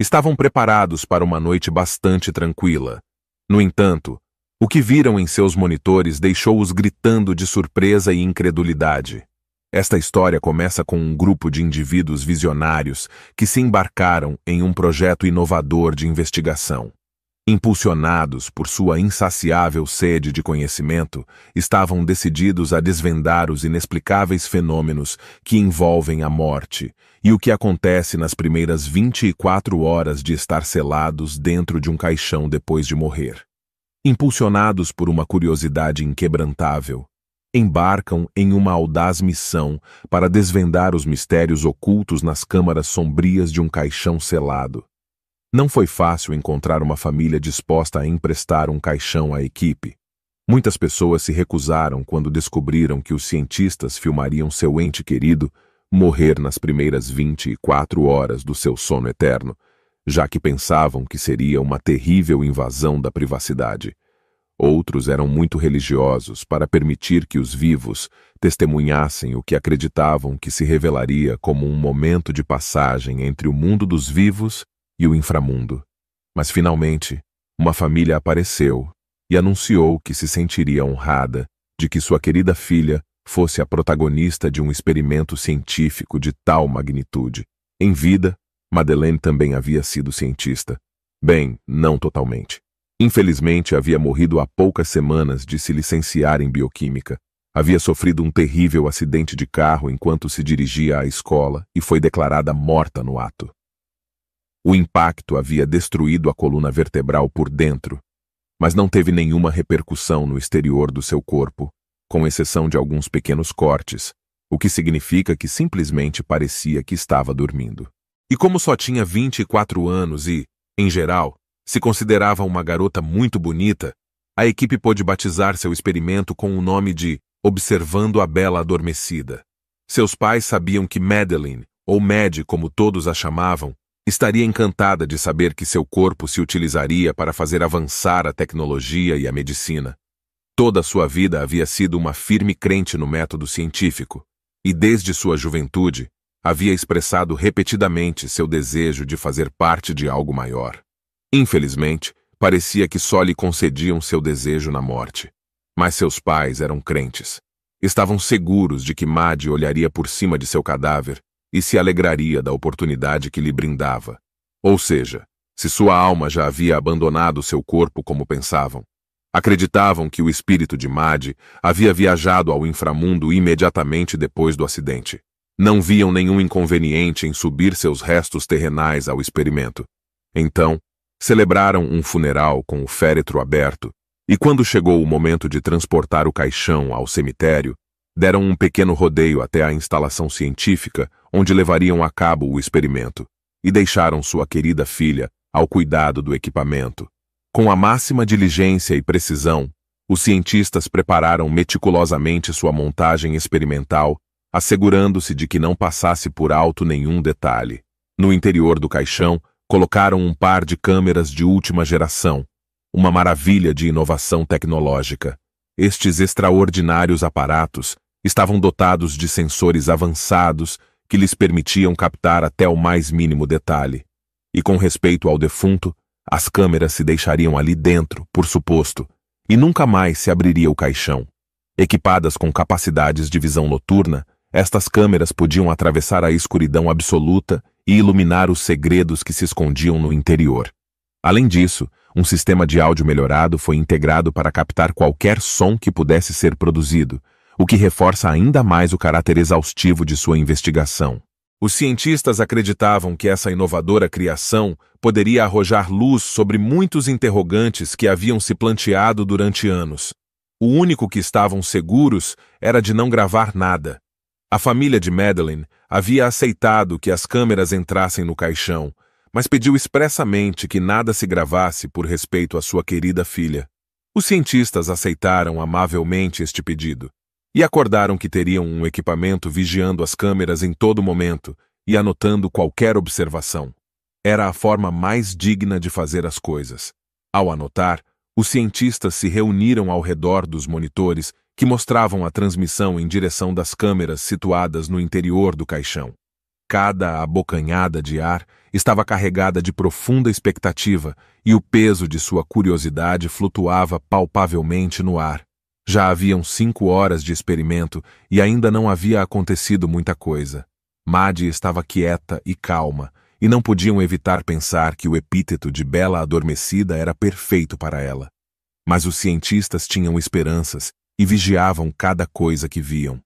Estavam preparados para uma noite bastante tranquila. No entanto, o que viram em seus monitores deixou-os gritando de surpresa e incredulidade. Esta história começa com um grupo de indivíduos visionários que se embarcaram em um projeto inovador de investigação. Impulsionados por sua insaciável sede de conhecimento, estavam decididos a desvendar os inexplicáveis fenômenos que envolvem a morte e o que acontece nas primeiras 24 horas de estar selados dentro de um caixão depois de morrer. Impulsionados por uma curiosidade inquebrantável, embarcam em uma audaz missão para desvendar os mistérios ocultos nas câmaras sombrias de um caixão selado. Não foi fácil encontrar uma família disposta a emprestar um caixão à equipe. Muitas pessoas se recusaram quando descobriram que os cientistas filmariam seu ente querido morrer nas primeiras 24 horas do seu sono eterno, já que pensavam que seria uma terrível invasão da privacidade. Outros eram muito religiosos para permitir que os vivos testemunhassem o que acreditavam que se revelaria como um momento de passagem entre o mundo dos vivos e o inframundo. Mas finalmente, uma família apareceu e anunciou que se sentiria honrada de que sua querida filha fosse a protagonista de um experimento científico de tal magnitude. Em vida, Madeleine também havia sido cientista. Bem, não totalmente. Infelizmente, havia morrido há poucas semanas de se licenciar em bioquímica. Havia sofrido um terrível acidente de carro enquanto se dirigia à escola e foi declarada morta no ato. O impacto havia destruído a coluna vertebral por dentro, mas não teve nenhuma repercussão no exterior do seu corpo, com exceção de alguns pequenos cortes, o que significa que simplesmente parecia que estava dormindo. E como só tinha 24 anos e, em geral, se considerava uma garota muito bonita, a equipe pôde batizar seu experimento com o nome de Observando a Bela Adormecida. Seus pais sabiam que Madeleine, ou Mad como todos a chamavam, estaria encantada de saber que seu corpo se utilizaria para fazer avançar a tecnologia e a medicina. Toda a sua vida havia sido uma firme crente no método científico, e desde sua juventude havia expressado repetidamente seu desejo de fazer parte de algo maior. Infelizmente, parecia que só lhe concediam seu desejo na morte. Mas seus pais eram crentes. Estavam seguros de que Mad olharia por cima de seu cadáver e se alegraria da oportunidade que lhe brindava. Ou seja, se sua alma já havia abandonado seu corpo como pensavam. Acreditavam que o espírito de Mad havia viajado ao inframundo imediatamente depois do acidente. Não viam nenhum inconveniente em subir seus restos terrenais ao experimento. Então, celebraram um funeral com o féretro aberto, e quando chegou o momento de transportar o caixão ao cemitério, deram um pequeno rodeio até a instalação científica onde levariam a cabo o experimento, e deixaram sua querida filha ao cuidado do equipamento. Com a máxima diligência e precisão, os cientistas prepararam meticulosamente sua montagem experimental, assegurando-se de que não passasse por alto nenhum detalhe. No interior do caixão, colocaram um par de câmeras de última geração, uma maravilha de inovação tecnológica. Estes extraordinários aparatos estavam dotados de sensores avançados que lhes permitiam captar até o mais mínimo detalhe. E com respeito ao defunto, as câmeras se deixariam ali dentro, por suposto, e nunca mais se abriria o caixão. Equipadas com capacidades de visão noturna, estas câmeras podiam atravessar a escuridão absoluta e iluminar os segredos que se escondiam no interior. Além disso, um sistema de áudio melhorado foi integrado para captar qualquer som que pudesse ser produzido, o que reforça ainda mais o caráter exaustivo de sua investigação. Os cientistas acreditavam que essa inovadora criação poderia arrojar luz sobre muitos interrogantes que haviam se planteado durante anos. O único que estavam seguros era de não gravar nada. A família de Madeleine havia aceitado que as câmeras entrassem no caixão, mas pediu expressamente que nada se gravasse por respeito à sua querida filha. Os cientistas aceitaram amavelmente este pedido e acordaram que teriam um equipamento vigiando as câmeras em todo momento e anotando qualquer observação. Era a forma mais digna de fazer as coisas. Ao anotar, os cientistas se reuniram ao redor dos monitores que mostravam a transmissão em direção das câmeras situadas no interior do caixão. Cada abocanhada de ar estava carregada de profunda expectativa e o peso de sua curiosidade flutuava palpavelmente no ar. Já haviam 5 horas de experimento e ainda não havia acontecido muita coisa. Maddie estava quieta e calma, e não podiam evitar pensar que o epíteto de bela adormecida era perfeito para ela. Mas os cientistas tinham esperanças e vigiavam cada coisa que viam.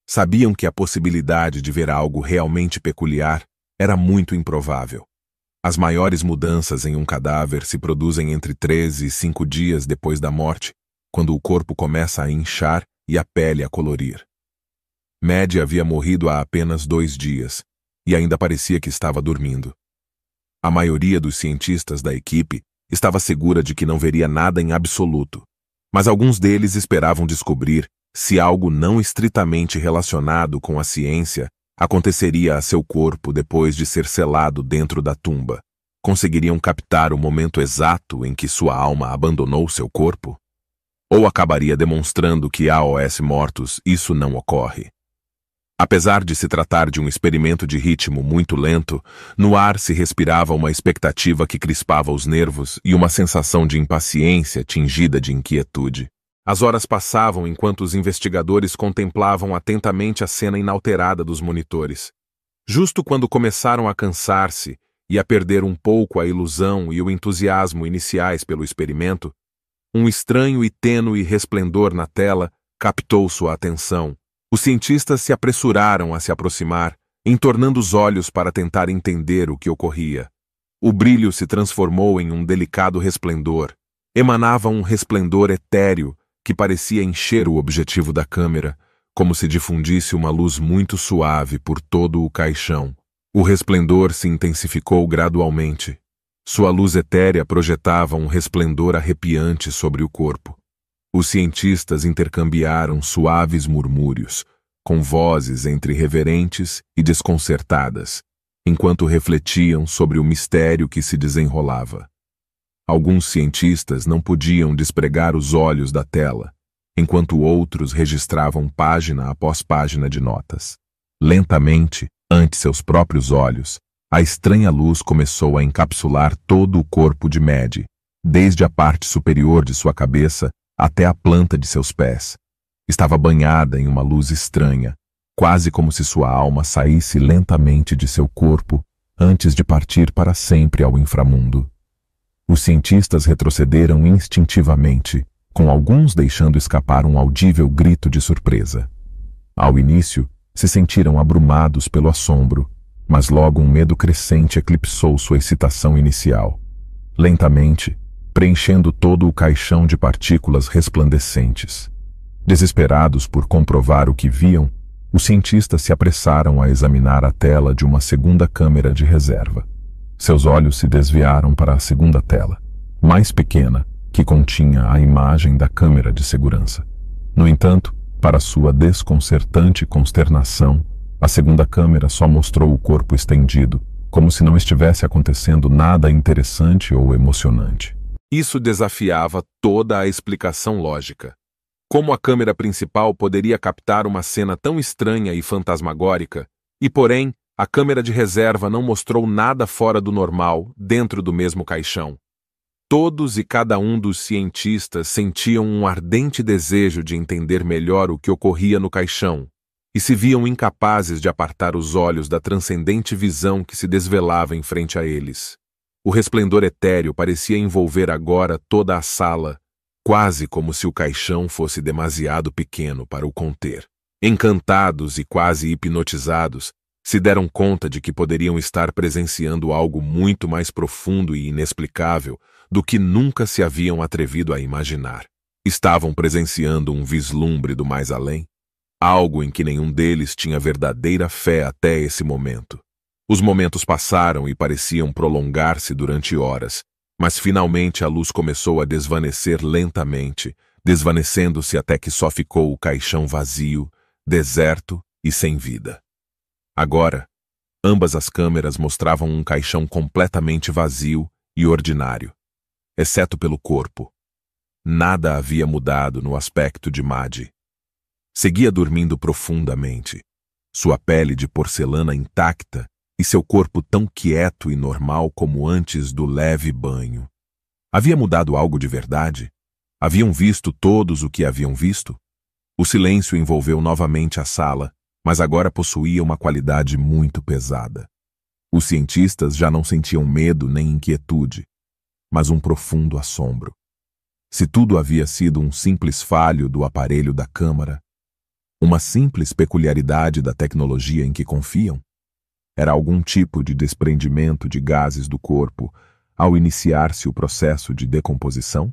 Sabiam que a possibilidade de ver algo realmente peculiar era muito improvável. As maiores mudanças em um cadáver se produzem entre 3 e 5 dias depois da morte, quando o corpo começa a inchar e a pele a colorir. Maddie havia morrido há apenas 2 dias, e ainda parecia que estava dormindo. A maioria dos cientistas da equipe estava segura de que não veria nada em absoluto, mas alguns deles esperavam descobrir se algo não estritamente relacionado com a ciência aconteceria a seu corpo depois de ser selado dentro da tumba. Conseguiriam captar o momento exato em que sua alma abandonou seu corpo? Ou acabaria demonstrando que a os mortos isso não ocorre? Apesar de se tratar de um experimento de ritmo muito lento, no ar se respirava uma expectativa que crispava os nervos e uma sensação de impaciência tingida de inquietude. As horas passavam enquanto os investigadores contemplavam atentamente a cena inalterada dos monitores. Justo quando começaram a cansar-se e a perder um pouco a ilusão e o entusiasmo iniciais pelo experimento, um estranho e tênue resplendor na tela captou sua atenção. Os cientistas se apressuraram a se aproximar, entornando os olhos para tentar entender o que ocorria. O brilho se transformou em um delicado resplendor. Emanava um resplendor etéreo que parecia encher o objetivo da câmera, como se difundisse uma luz muito suave por todo o caixão. O resplendor se intensificou gradualmente. Sua luz etérea projetava um resplendor arrepiante sobre o corpo. Os cientistas intercambiaram suaves murmúrios, com vozes entre reverentes e desconcertadas, enquanto refletiam sobre o mistério que se desenrolava. Alguns cientistas não podiam despregar os olhos da tela, enquanto outros registravam página após página de notas. Lentamente, ante seus próprios olhos, a estranha luz começou a encapsular todo o corpo de Maddie, desde a parte superior de sua cabeça até a planta de seus pés. Estava banhada em uma luz estranha, quase como se sua alma saísse lentamente de seu corpo antes de partir para sempre ao inframundo. Os cientistas retrocederam instintivamente, com alguns deixando escapar um audível grito de surpresa. Ao início, se sentiram abrumados pelo assombro, mas logo um medo crescente eclipsou sua excitação inicial. Lentamente, preenchendo todo o caixão de partículas resplandecentes. Desesperados por comprovar o que viam, os cientistas se apressaram a examinar a tela de uma segunda câmera de reserva. Seus olhos se desviaram para a segunda tela, mais pequena, que continha a imagem da câmera de segurança. No entanto, para sua desconcertante consternação, a segunda câmera só mostrou o corpo estendido, como se não estivesse acontecendo nada interessante ou emocionante. Isso desafiava toda a explicação lógica. Como a câmera principal poderia captar uma cena tão estranha e fantasmagórica, e porém, a câmera de reserva não mostrou nada fora do normal dentro do mesmo caixão. Todos e cada um dos cientistas sentiam um ardente desejo de entender melhor o que ocorria no caixão, e se viam incapazes de apartar os olhos da transcendente visão que se desvelava em frente a eles. O resplendor etéreo parecia envolver agora toda a sala, quase como se o caixão fosse demasiado pequeno para o conter. Encantados e quase hipnotizados, se deram conta de que poderiam estar presenciando algo muito mais profundo e inexplicável do que nunca se haviam atrevido a imaginar. Estavam presenciando um vislumbre do mais além, algo em que nenhum deles tinha verdadeira fé até esse momento. Os momentos passaram e pareciam prolongar-se durante horas, mas finalmente a luz começou a desvanecer lentamente, desvanecendo-se até que só ficou o caixão vazio, deserto e sem vida. Agora, ambas as câmeras mostravam um caixão completamente vazio e ordinário, exceto pelo corpo. Nada havia mudado no aspecto de Maddie. Seguia dormindo profundamente. sua pele de porcelana intacta e seu corpo tão quieto e normal como antes do leve banho. Havia mudado algo de verdade? Haviam visto todos o que haviam visto? O silêncio envolveu novamente a sala, mas agora possuía uma qualidade muito pesada. Os cientistas já não sentiam medo nem inquietude, mas um profundo assombro. Se tudo havia sido um simples falho do aparelho da câmara, uma simples peculiaridade da tecnologia em que confiam, era algum tipo de desprendimento de gases do corpo ao iniciar-se o processo de decomposição?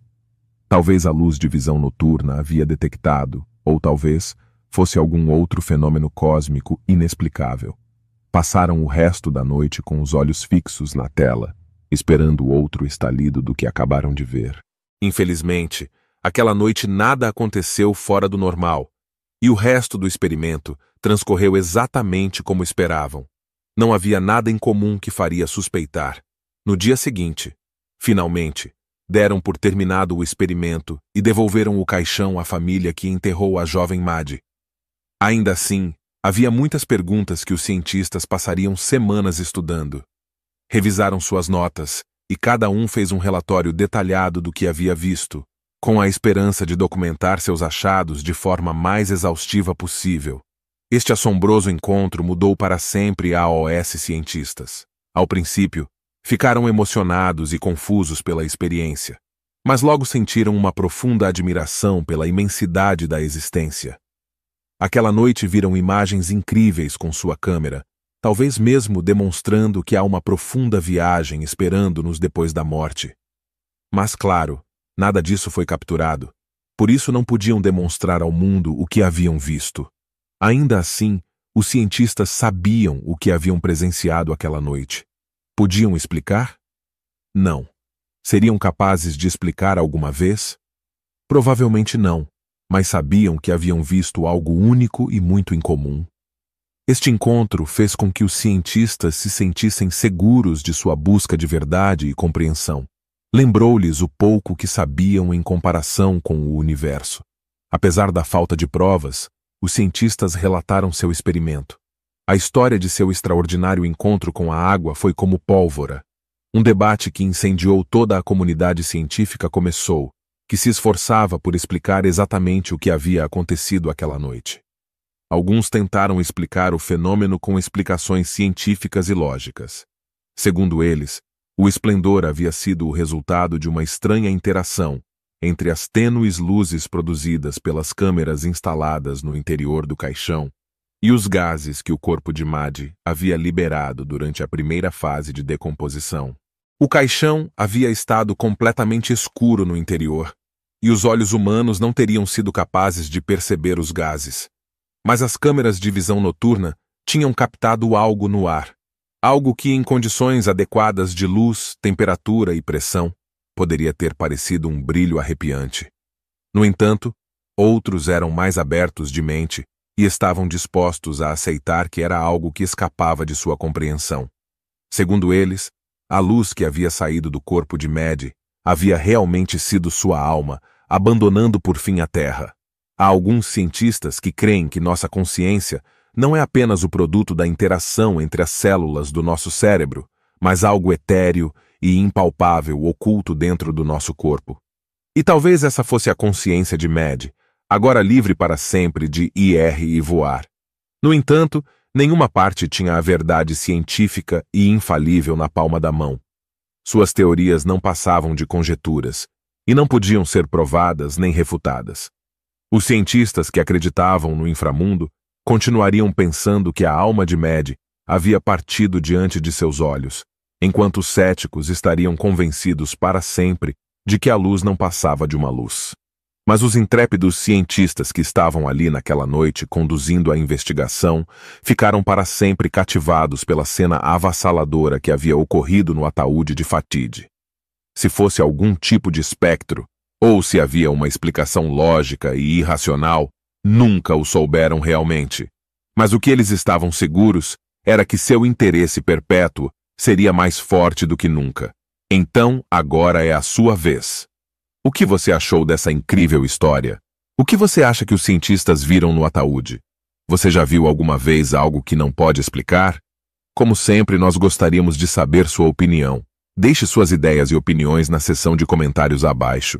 Talvez a luz de visão noturna havia detectado, ou talvez fosse algum outro fenômeno cósmico inexplicável. Passaram o resto da noite com os olhos fixos na tela, esperando outro estalido do que acabaram de ver. Infelizmente, aquela noite nada aconteceu fora do normal, e o resto do experimento transcorreu exatamente como esperavam. Não havia nada em comum que faria suspeitar. No dia seguinte, finalmente, deram por terminado o experimento e devolveram o caixão à família que enterrou a jovem Maddie. Ainda assim, havia muitas perguntas que os cientistas passariam semanas estudando. Revisaram suas notas, e cada um fez um relatório detalhado do que havia visto, com a esperança de documentar seus achados de forma mais exaustiva possível. Este assombroso encontro mudou para sempre a AOS cientistas. Ao princípio, ficaram emocionados e confusos pela experiência, mas logo sentiram uma profunda admiração pela imensidade da existência. Aquela noite viram imagens incríveis com sua câmera, talvez mesmo demonstrando que há uma profunda viagem esperando-nos depois da morte. Mas, claro, nada disso foi capturado, por isso não podiam demonstrar ao mundo o que haviam visto. Ainda assim, os cientistas sabiam o que haviam presenciado aquela noite. Podiam explicar? Não. Seriam capazes de explicar alguma vez? Provavelmente não, mas sabiam que haviam visto algo único e muito incomum. Este encontro fez com que os cientistas se sentissem seguros de sua busca de verdade e compreensão. Lembrou-lhes o pouco que sabiam em comparação com o universo. Apesar da falta de provas, os cientistas relataram seu experimento. A história de seu extraordinário encontro com a água foi como pólvora. Um debate que incendiou toda a comunidade científica começou, que se esforçava por explicar exatamente o que havia acontecido aquela noite. Alguns tentaram explicar o fenômeno com explicações científicas e lógicas. Segundo eles, o esplendor havia sido o resultado de uma estranha interação entre as tênues luzes produzidas pelas câmeras instaladas no interior do caixão e os gases que o corpo de Maddie havia liberado durante a primeira fase de decomposição. O caixão havia estado completamente escuro no interior, e os olhos humanos não teriam sido capazes de perceber os gases. Mas as câmeras de visão noturna tinham captado algo no ar, algo que, em condições adequadas de luz, temperatura e pressão, poderia ter parecido um brilho arrepiante. No entanto, outros eram mais abertos de mente e estavam dispostos a aceitar que era algo que escapava de sua compreensão. Segundo eles, a luz que havia saído do corpo de Maddie havia realmente sido sua alma, abandonando por fim a Terra. Há alguns cientistas que creem que nossa consciência não é apenas o produto da interação entre as células do nosso cérebro, mas algo etéreo e impalpável oculto dentro do nosso corpo. E talvez essa fosse a consciência de Maddie, agora livre para sempre de ir e voar. No entanto, nenhuma parte tinha a verdade científica e infalível na palma da mão. Suas teorias não passavam de conjecturas, e não podiam ser provadas nem refutadas. Os cientistas que acreditavam no inframundo continuariam pensando que a alma de Maddie havia partido diante de seus olhos, enquanto os céticos estariam convencidos para sempre de que a luz não passava de uma luz. Mas os intrépidos cientistas que estavam ali naquela noite conduzindo a investigação ficaram para sempre cativados pela cena avassaladora que havia ocorrido no ataúde de Fatide. Se fosse algum tipo de espectro, ou se havia uma explicação lógica e irracional, nunca o souberam realmente. Mas o que eles estavam seguros era que seu interesse perpétuo seria mais forte do que nunca. Então, agora é a sua vez. O que você achou dessa incrível história? O que você acha que os cientistas viram no ataúde? Você já viu alguma vez algo que não pode explicar? Como sempre, nós gostaríamos de saber sua opinião. Deixe suas ideias e opiniões na seção de comentários abaixo.